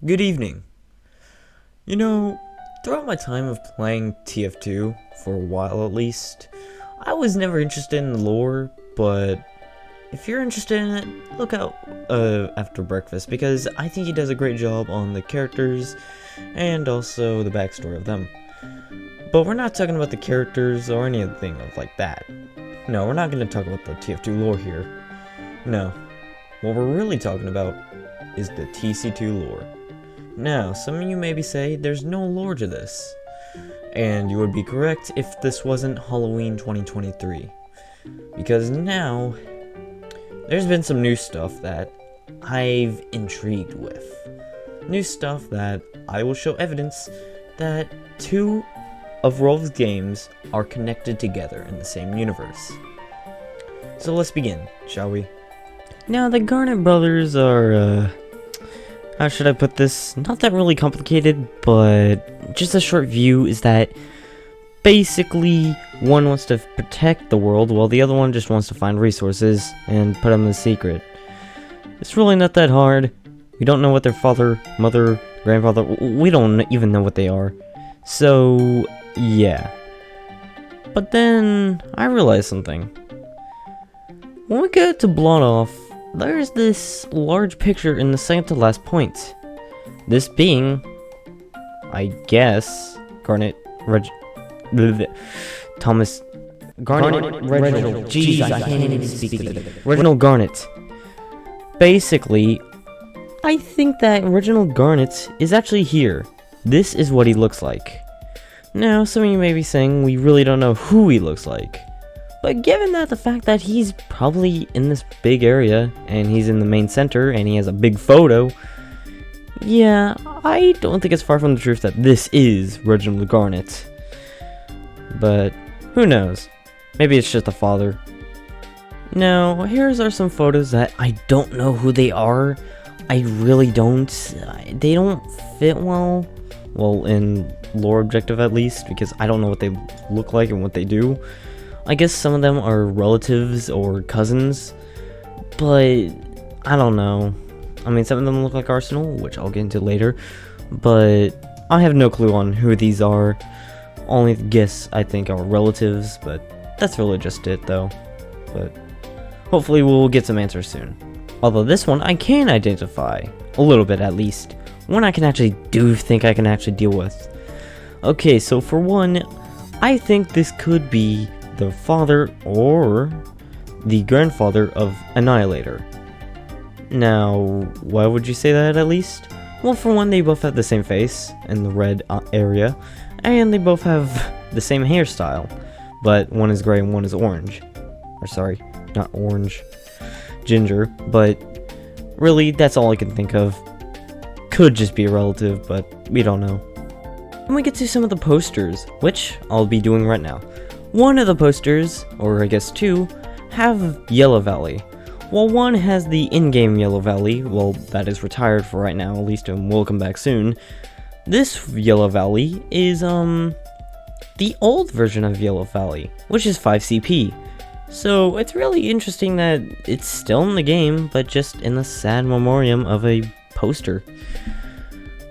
Good evening. You know, throughout my time of playing TF2, for a while at least, I was never interested in the lore, but if you're interested in it, look out after breakfast, because I think he does a great job on the characters and also the backstory of them. But we're not talking about the characters or anything like that. No, we're not going to talk about the TF2 lore here. No, what we're really talking about is the TC2 lore. Now, some of you maybe say there's no lore to this, and you would be correct if this wasn't Halloween 2023, because now there's been some new stuff that I've intrigued with. New stuff that I will show evidence that two of Rolf's games are connected together in the same universe. So let's begin, shall we? Now, the Garnet brothers are, how should I put this? Not that really complicated, but just a short view is that basically one wants to protect the world while the other one just wants to find resources and put them in secret. It's really not that hard. We don't know what their father, mother, grandfather, we don't even know what they are. So, yeah. But then I realized something. When we get to Blood Off, there's this large picture in the second to last point. This being, I guess, Thomas Garnet Reginald. Jeez, I can't even speak today. Reginald Garnet. Basically, I think that Reginald Garnet is actually here. This is what he looks like. Now, some of you may be saying we really don't know who he looks like. But given that the fact that he's probably in this big area, and he's in the main center, and he has a big photo, yeah, I don't think it's far from the truth that this is Reginald Garnet. But who knows? Maybe it's just the father. Now, here's are some photos that I don't know who they are. I really don't. They don't fit well. Well, in lore objective at least, because I don't know what they look like and what they do. I guess some of them are relatives or cousins, but I don't know. I mean, some of them look like Arsenal, which I'll get into later, but I have no clue on who these are. Only guess I think are relatives, but that's really just it though. But hopefully we'll get some answers soon. Although this one I can identify, a little bit at least. One I can actually think I can actually deal with. Okay, so for one, I think this could be the father or the grandfather of Annihilator. Now, why would you say that at least? Well, for one, they both have the same face in the red area, and they both have the same hairstyle, but one is gray and one is orange. Or sorry, not orange, ginger, but really, that's all I can think of. Could just be a relative, but we don't know. And we get to some of the posters, which I'll be doing right now. One of the posters, or I guess two, have Yellow Valley. While one has the in-game Yellow Valley, well, that is retired for right now, at least and will come back soon. This Yellow Valley is, the old version of Yellow Valley, which is 5CP. So, it's really interesting that it's still in the game, but just in the sad memoriam of a poster.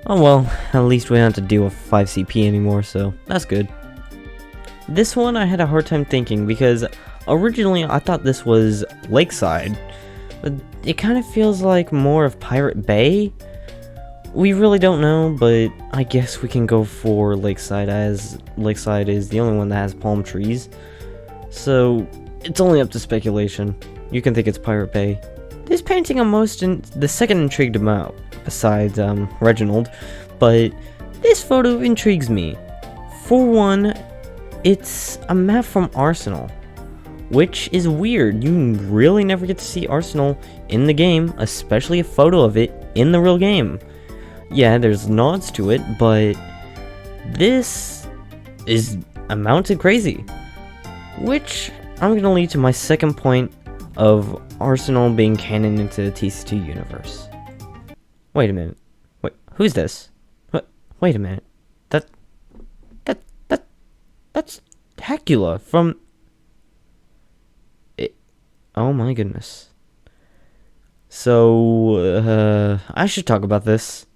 Oh well, at least we don't have to deal with 5CP anymore, so that's good. This one I had a hard time thinking because originally I thought this was Lakeside, but it kind of feels like more of Pirate Bay. We really don't know, but I guess we can go for Lakeside as Lakeside is the only one that has palm trees. So it's only up to speculation. You can think it's Pirate Bay. This painting I'm the second intrigued about, besides Reginald, but this photo intrigues me. For one, it's a map from Arsenal, which is weird. You really never get to see Arsenal in the game, especially a photo of it in the real game. Yeah, there's nods to it, but this is amounted crazy. Which I'm gonna lead to my second point of Arsenal being canon into the TC2 universe. Wait a minute. Wait, who's this? What? Wait a minute. That's Hecula from... Oh my goodness. So, I should talk about this.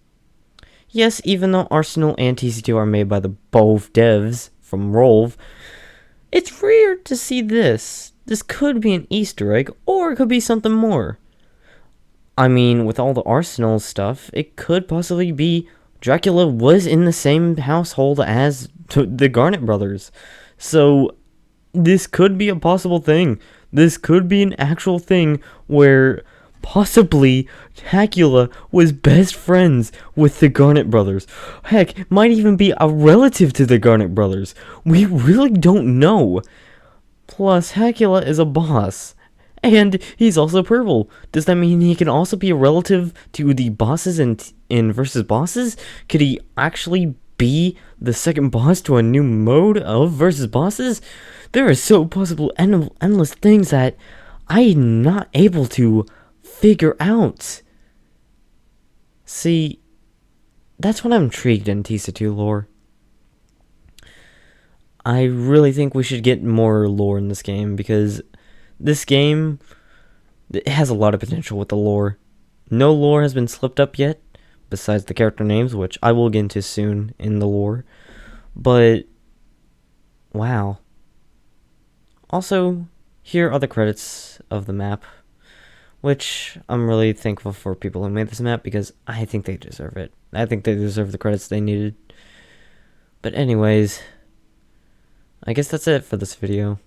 Yes, even though Arsenal and TC2 are made by the both devs from Rolve, it's rare to see this. This could be an Easter egg, or it could be something more. I mean, with all the Arsenal stuff, it could possibly be Dracula was in the same household as the Garnet brothers. So, this could be a possible thing. This could be an actual thing where possibly Dracula was best friends with the Garnet brothers. Heck, might even be a relative to the Garnet brothers. We really don't know. Plus, Dracula is a boss. And he's also purple. Does that mean he can also be a relative to the bosses in Versus Bosses? Could he actually be the second boss to a new mode of Versus Bosses? There are so possible endless things that I'm not able to figure out. See, that's what I'm intrigued in TC2 lore. I really think we should get more lore in this game, because this game, it has a lot of potential with the lore. No lore has been slipped up yet, besides the character names, which I will get into soon in the lore. But, wow. Also, here are the credits of the map, which I'm really thankful for people who made this map, because I think they deserve it. I think they deserve the credits they needed. But anyways, I guess that's it for this video.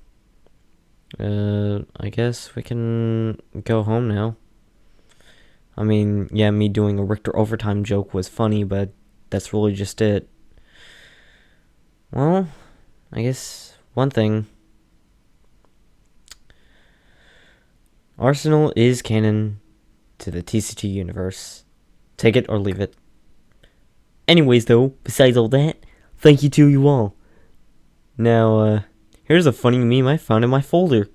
I guess we can go home now. I mean, yeah, me doing a Richter overtime joke was funny, but that's really just it. Well, I guess one thing. Arsenal is canon to the TC2 universe. Take it or leave it. Anyways, though, besides all that, thank you to you all. Now, here's a funny meme I found in my folder.